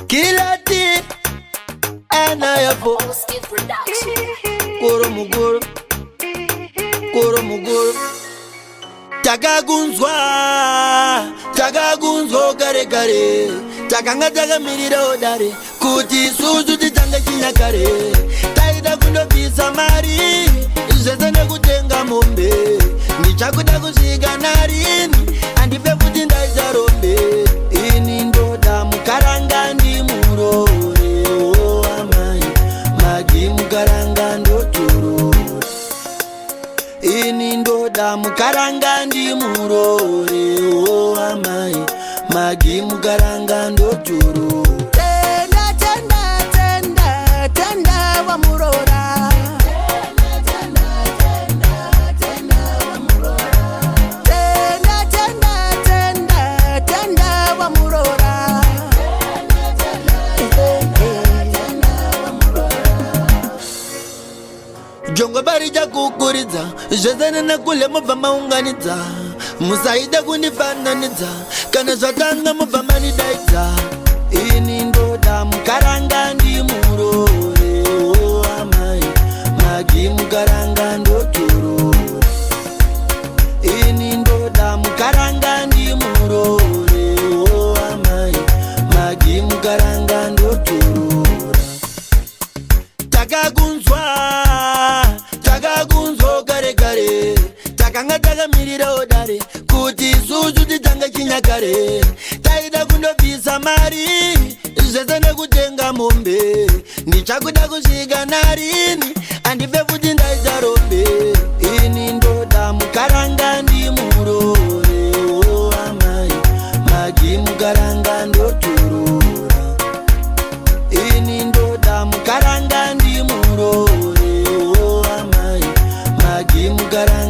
Kilati Anayapo Koro mugoro Koro mugoro Tagagunzwa gare gare Takanga taga mirira odare Kuti suzu titanga chinyakare Taida kundo visa mari Zezane kutenga mombe Nichakuda kusiga narini Andipe futi ndaita rombe Ini ndoda mukaranga ndi murore Oh amai Magi mukaranga ndoturo Ini ndoda mukaranga ndi murore Oh amai Magi mukaranga ndoturo Tenda tenda tenda tenda wa murora Tenda wa murora Tenda tenda tenda tenda wa murora Jongo barija kukuridza Zvezane nakule mubva maunganidza Musaida kundifananidza Kana zvatanga mubva manidaidza Ini ndoda mukaranga ndi murore Oh amai Magi mukaranga ndoturura Ini ndoda mukaranga ndi murore Oh amai Magi mukaranga ndoturura Tagagunzwa gare gare Takanga taga mirira odare Kuti suzu titanga chinyakare Taida kundo visa mari Zezane kutenga mombe Nichakuda kusiga narini Andipe futi ndaita rombe Ini ndoda mukaranga ndi murore Oh amai Magi mukaranga ndoturura Ini ndoda mukaranga ndi murore Oh amai Magi mukaranga